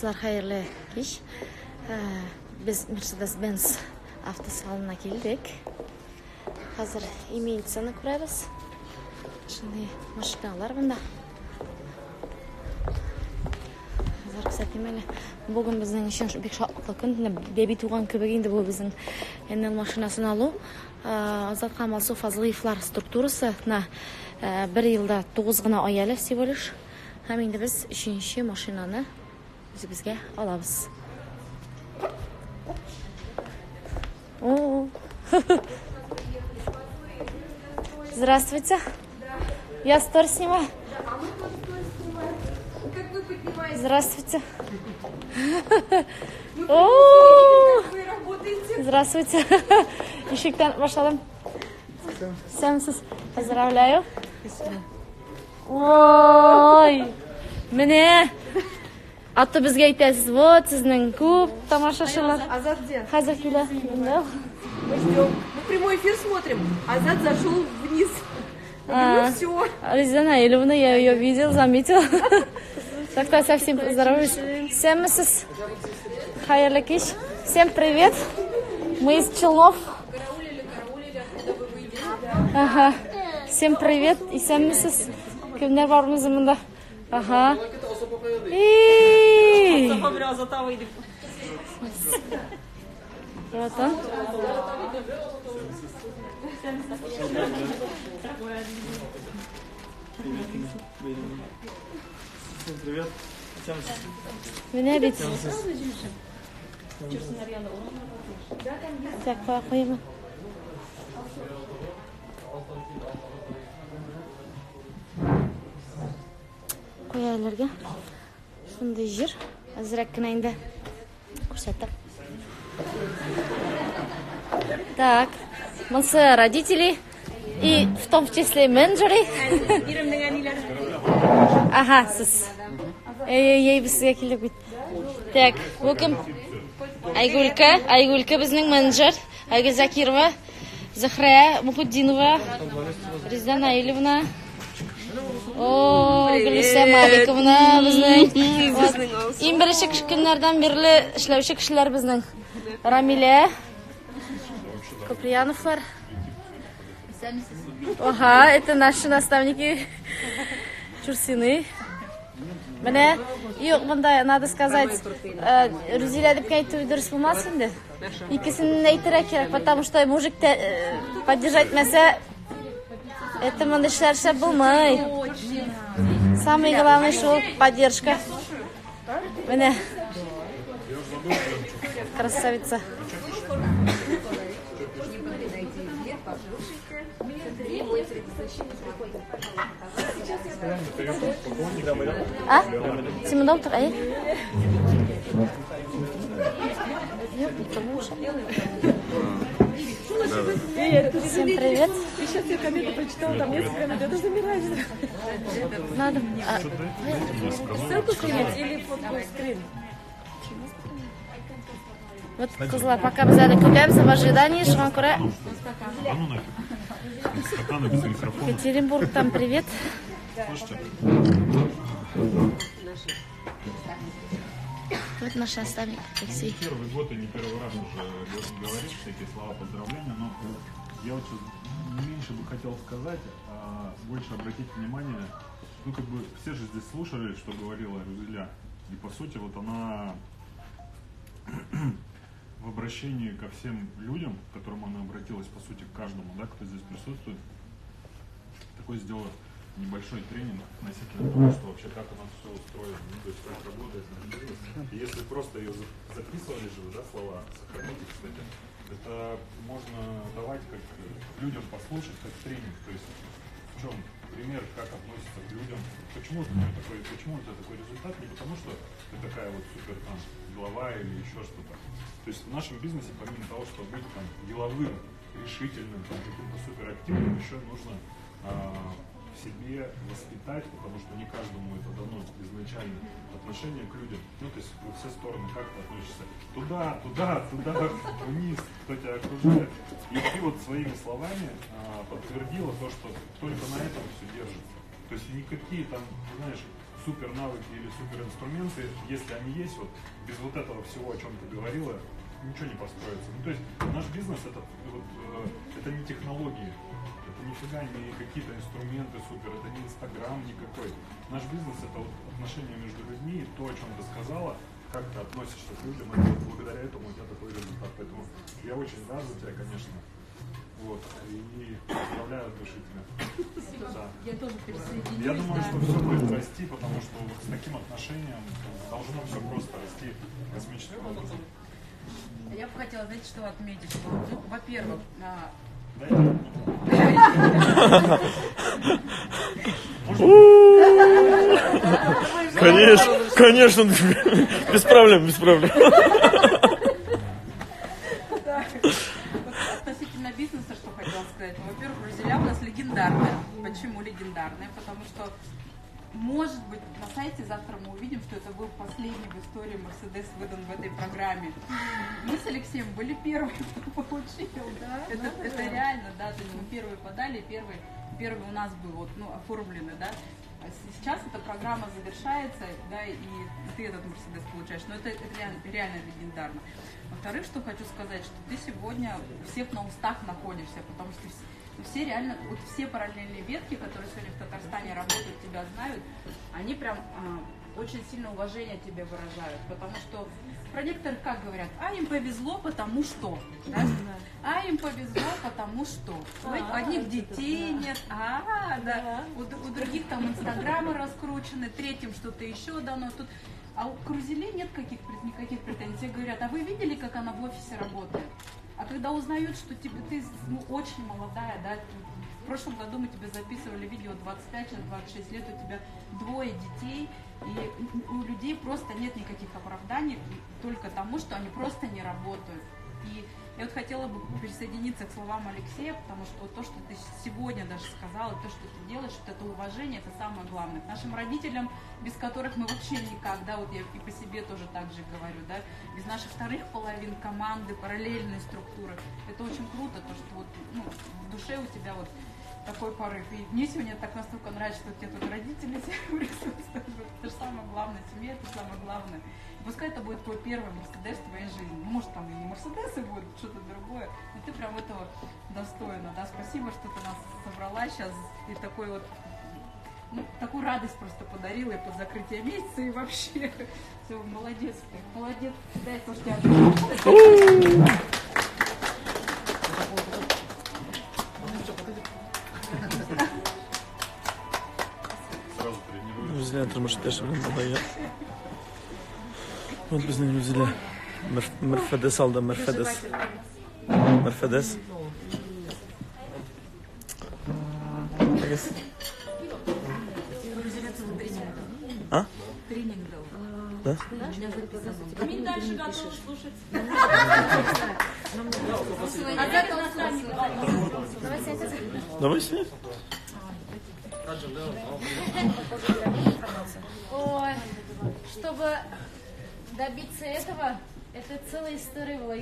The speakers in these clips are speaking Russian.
Армысыздар, хайырлы кеш. Біз Mercedes-Benz автосалонына келдік. Қазір имеется көреміз. Шындай машиналар бұнда. Қазір күсәтемелі. Бүгін біздің үшін бек шақлы күн. Бәбі туған көбегенде бұл біздің NL машинасын алу. Азат Қамалсу Фазлыевлар структурасы бір елда 9 ғана аялы всего лишь. Һәм инде біз үшінші машинаны бізге алабыз. Здравствуйте. Я стор снимаю. Здравствуйте. Здравствуйте. Ишектен башладым. Сәмсіз. Поздравляю. Ой, міне атты бізге айтасыз. Вот сіздің көп тамашашылар. Азат где? Қазір келе. Мы ждем. Мы прямой эфир смотрим. Азат зашел вниз. Ну все. Резина Елевна, я ее видел, заметил. Так-то совсем поздороваюсь. Всем миссис хайырлы кеш. Всем привет. Мы из Челнов. Откуда вы выйдете? Ага. Всем привет. И всем миссис. Кімдер бар мұзымында? Ага. Вот он. Привет. Меня бит. Так, қойма. Қояларға шындай жер азырақ кінайында көрсетті. Так, мұнсы родители и в том числе менеджеры. Ага, сіз. Ей, бізге келіп бейт. Так, бұл кім? Айгүлка біздің менеджер. Айгүл Закирова, Захрая Мухуддинова, Резана Елевна. Гүлісе Маликовна біздің. Ең бірінші күнлерден берлі ішлеуші кішілер біздің. Рамиле, Куприяновлар. Ага, это наши наставники Чурсины. Мне, надо сказать, Рузиля деп кәйту дұрыс болмас енді. Икісін әйтірі керек, потому что мужик поддержать мәсе, это мандышларша болмай. Самый главный шел поддержка. Мне красавица. А? Симон доктор, ай? Всем привет. И сейчас я комменты прочитала, там несколько комментов. Это замирает. Надо. Ссылку скинуть или фотку скрин? Вот козла, пока мы взяли купляемся в ожидании, Шмакура. Екатеринбург, там привет. Вот наш наставник Алексей. Первый год и не первый раз уже говоришь всякие слова поздравления, но я вот меньше бы хотел сказать, а больше обратить внимание, ну как бы все же здесь слушали, что говорила Рузиля, и по сути вот она в обращении ко всем людям, к которым она обратилась, по сути, к каждому, да, кто здесь присутствует, такой сделала небольшой тренинг относительно того, что вообще как у нас все устроено, ну, то есть как работает наш бизнес. И если просто ее записывали же, да, слова, сохраните, кстати, это можно давать как людям послушать, как тренинг, то есть в чем пример, как относится к людям, почему у тебя такой результат, не потому что ты такая вот супер там глава или еще что-то. То есть в нашем бизнесе, помимо того, что быть там деловым, решительным, там, каким-то суперактивным, еще нужно в себе воспитать, потому что не каждому это дано изначально, отношение к людям. Ну, то есть во все стороны как ты относишься туда, вниз, кто тебя окружает. И ты вот своими словами подтвердила то, что только на этом все держится. То есть никакие там, знаешь, супер навыки или супер инструменты, если они есть, вот без вот этого всего, о чем ты говорила, ничего не построится. Ну, то есть наш бизнес это не технологии, это нифига не какие-то инструменты супер, это не Инстаграм никакой. Наш бизнес это вот отношения между людьми, и то, о чем ты сказала, как ты относишься к людям, это вот благодаря этому у тебя такой результат. Поэтому я очень рад за тебя, конечно. Вот, и поздравляю от души тебя. Да. Я тоже присоединюсь. Я думаю, что все будет расти, потому что вот с таким отношением должно все просто расти космическим образом. Я бы хотела, знаете, что отметить, что, ну, во-первых, Конечно, без проблем. относительно бизнеса, что хотела сказать. Ну, во-первых, Розеля у нас легендарная. Почему легендарная? Потому что, может быть, на сайте завтра мы увидим, что это был последний в истории Мерседес выдан в этой программе. Мы с Алексеем были первые, кто получил. Да? Это реально, да, то есть мы первые подали, первый у нас был вот, ну, оформленный, да. А сейчас эта программа завершается, да, и ты этот Мерседес получаешь. Но это реально легендарно. Во-вторых, что хочу сказать, что ты сегодня у всех на устах находишься, потому что все реально, вот все параллельные ветки, которые сегодня в Татарстане работают, тебя знают, они прям очень сильно уважение тебе выражают, потому что про некоторых как говорят, а им повезло, потому что, да? А им повезло, потому что у одних детей нет, да, у других там инстаграмы раскручены, третьим что-то еще дано, тут, а у Крузелей нет никаких претензий, говорят, а вы видели, как она в офисе работает? А когда узнают, что ты очень молодая, да, в прошлом году мы тебе записывали видео 25, сейчас 26 лет, у тебя 2 детей, и у людей просто нет никаких оправданий только тому, что они просто не работают. И я вот хотела бы присоединиться к словам Алексея, потому что вот то, что ты сегодня даже сказала, то, что ты делаешь, вот это уважение, это самое главное. К нашим родителям, без которых мы вообще никак, да, вот я и по себе тоже так же говорю, да, без наших вторых половин команды, параллельной структуры. Это очень круто, то, что вот, ну, в душе у тебя вот такой порыв. И мне сегодня так настолько нравится, что у тебя тут родители присутствуют. Это же самое главное, семья это самое главное. И пускай это будет твой первый Мерседес в твоей жизни. Ну, может, там и не Мерседесы будут, что-то другое, но ты прям этого достойна. Да? Спасибо, что ты нас собрала сейчас и такой вот, ну, такую радость просто подарила и под закрытие месяца, и вообще. Все, молодец ты. Молодец. Дай то, что тебя. Bizler tırmışlar babaya. Вот bizning bizlar Mercedes aldı Mercedes. А? Тренинг дал. Да? Камин дальше готов слушать. Давай снять. Ой, чтобы добиться этого, это целая история была.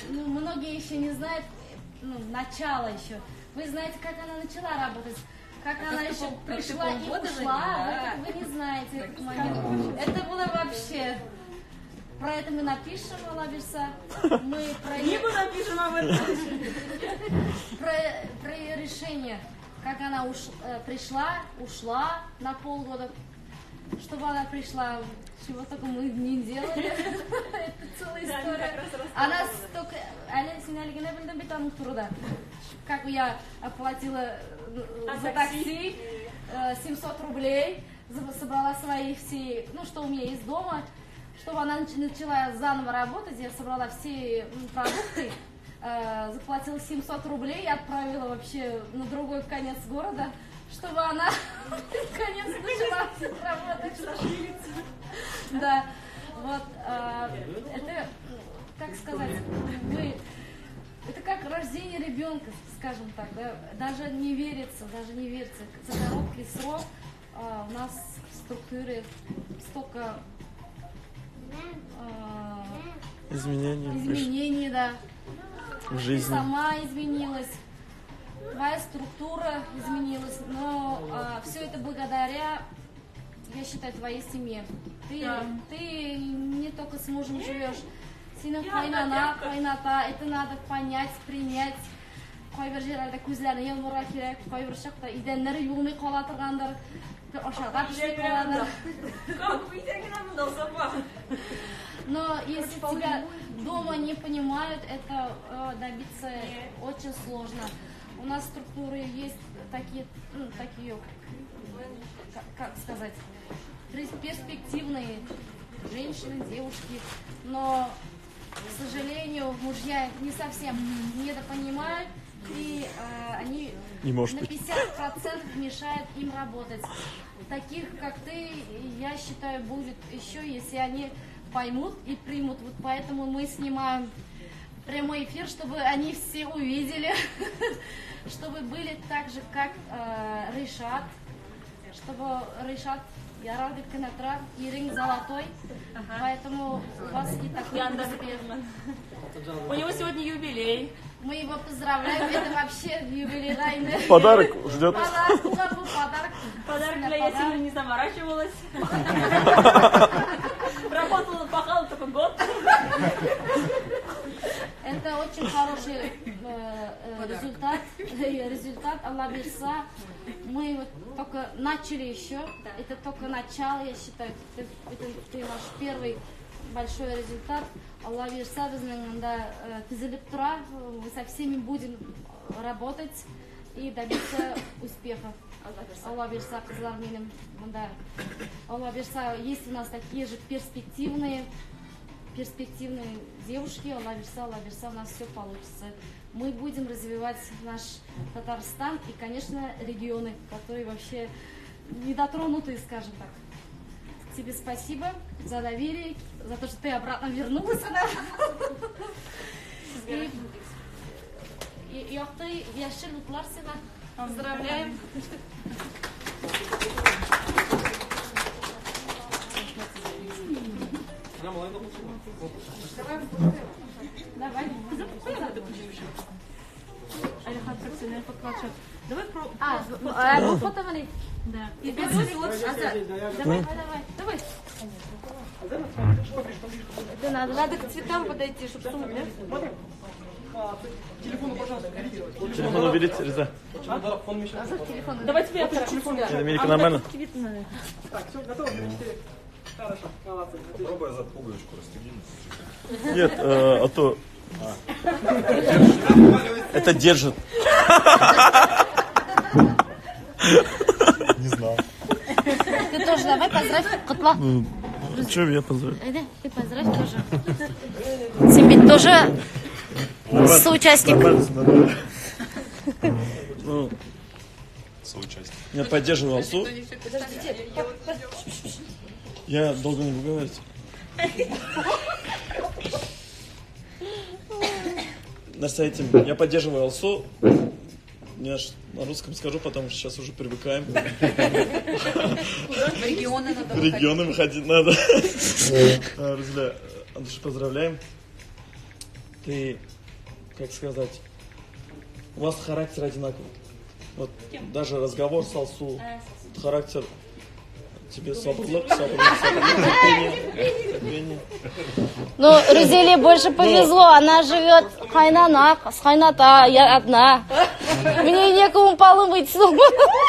Многие еще не знают, начало еще. Вы знаете, как она начала работать, как она еще пришла и ушла, вы не знаете этот момент. Это было вообще... Про это мы напишем, Алабиса. Мы про Книгу напишем об этом. Про ее решение. Как она ушла на полгода, чтобы она пришла, чего только мы не делали. Это целая история. Она столько... Как я оплатила за такси 700 рублей, собрала свои все, что у меня есть дома, чтобы она начала заново работать, я собрала все продукты, заплатила 700 рублей и отправила вообще на другой конец города, чтобы она наконец начала работать. Да, вот, это, как сказать, это как рождение ребенка, скажем так, да? Даже не верится. За короткий срок у нас в структуре столько изменений, да. В жизни. Сама изменилась, твоя структура изменилась, но все это благодаря я считаю, твоей семье. Ты не только с мужем живешь. Сенің қайната, это надо понять, принять. Қайбір жерлерде көздеріне елмұра керек, қайбір шақта иденлері юғымай қала тұрғандар, ошаға түшпей қаландар. Но если тебя дома не понимают, это добиться очень сложно. У нас структуры есть такие, как сказать, перспективные женщины, девушки, но, к сожалению, мужья не совсем недопонимают, и они Не может на быть. 50% мешают им работать. Таких, как ты, я считаю, будет еще, если они поймут и примут. Вот поэтому мы снимаем прямой эфир, чтобы они все увидели, чтобы были так же, как Ришат, чтобы Ришат, я рада Канатра, и ринг золотой, поэтому у вас и такой успех. У него сегодня юбилей. Мы его поздравляем, это вообще юбилейный. Подарок ждет. Подарок. Подарок для я сильно не заморачивалась. Работала, пахала только год. Это очень хороший результат. Аллах берса. Мы вот только начали еще. Это только начало, я считаю. Это наш первый большой результат. Аллах берса, мы со всеми будем работать и добиться успеха. Аллах берса, Аллах берса, есть у нас такие же перспективные девушки. Аллах берса, у нас все получится. Мы будем развивать наш Татарстан и, конечно, регионы, которые вообще недотронутые, скажем так. Тебе спасибо за доверие, за то, что ты обратно вернулась сюда. И ты, я шельну Кларсина. Поздравляем. Давай. Давай Ну, фото вали. Да. Давай. Надо к цветам подойти, чтобы сумку. Телефон уберите, Реза. Давай тебе отключу. Америка нормально? Так, все, готово? Хорошо, молодцы. Попробуй за пуговичку расстегнуть. Нет, а то... Это держит. Не знал. Ты тоже давай поздравь Кутла. Че я поздравляю? Айда, ты поздравь тоже. Тебе тоже соучастник. Ну, Соучастник. я поддерживаю Алсу. Я долго не буду говорить. На сайте я поддерживаю Алсу. Я ж на русском скажу, потому что сейчас уже привыкаем. В регионы надо В регионы выходить надо. Друзья, Андрюша, поздравляем. Ты, как сказать, у вас характер одинаковый. Вот даже разговор с Алсу, характер тебе собралок, терпение. Ну, Рузеле больше повезло, она живет в Хайнанах, с Хайната, я одна. Мне некому полы мыть.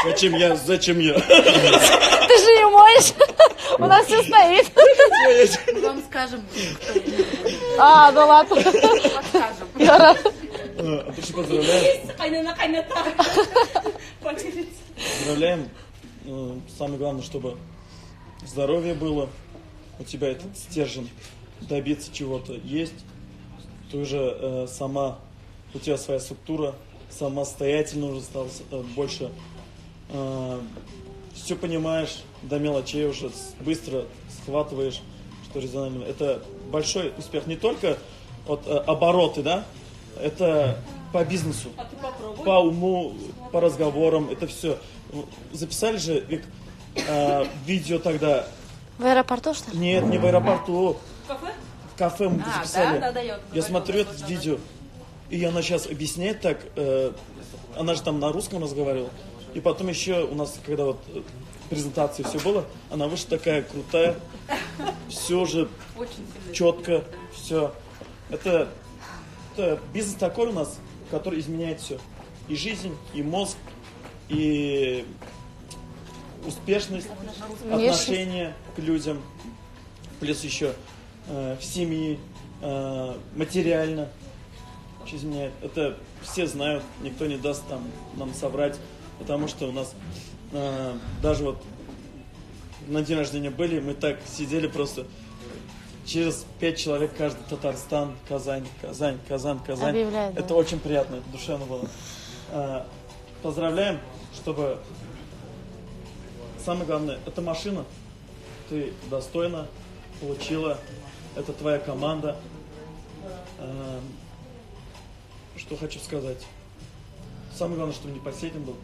Зачем я? Зачем я? Ты же ее моешь, у нас все стоит. Вам скажем, А, ну ладно. Я рада. Андрюша, поздравляем. Поздравляем. Самое главное, чтобы здоровье было, у тебя этот стержень, добиться чего-то есть. Ты уже сама, у тебя своя структура, самостоятельно уже стал больше, все понимаешь, до мелочей уже быстро схватываешь, что резонально. Это большой успех не только от обороты, да, это по бизнесу, по уму, по разговорам, это все. Записали же видео тогда. В аэропорту, что ли? Нет, не в аэропорту. В кафе мы записали. да, Я смотрю это видео, и она сейчас объясняет так. Она же там на русском разговаривала. И потом еще у нас, когда вот презентации все было, она вышла такая крутая, все же Очень сильно. четко, все. Это бизнес такой у нас, который изменяет все. И жизнь, и мозг, и успешность, отношение к людям, плюс еще в семье, материально. Что изменяет. Это все знают, никто не даст там нам соврать, потому что у нас даже вот на день рождения были, мы так сидели просто через 5 человек каждый: Татарстан, Казань, Казань, Казань, Казань. Объявляют, да. Это очень приятно, это душевно было. Поздравляем, чтобы самое главное, это машина, ты достойно получила, это твоя команда. Что хочу сказать. Самое главное, чтобы не последним был.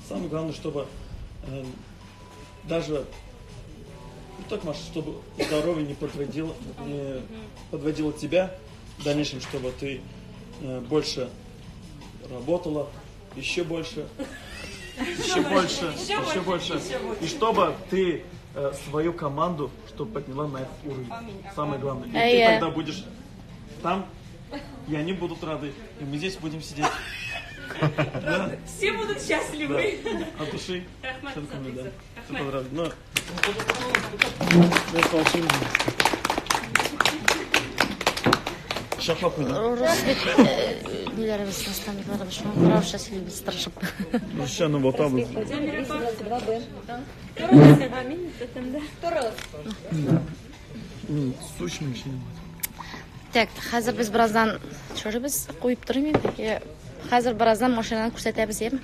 Самое главное, чтобы даже не так, Маша, чтобы здоровье не подводило тебя в дальнейшем, чтобы ты больше работала, еще больше, еще больше. И чтобы ты свою команду, чтобы подняла на этот уровень. Самое главное. И ты тогда будешь там, и они будут рады, и мы здесь будем сидеть. Да? Все будут счастливы. Да. От души. Шанками, да. Все поздравляю. Ну, Шахмат мені. Нелеріміз наставниклары үшін қарауша сөйлейміз тырышып. Rusçanın botabı. Сущный еще не будет. Так, хәзер без біраздан шөжібіз қойып тұрмын енді. Хәзер біраздан машинаны көрсетеміз, ем?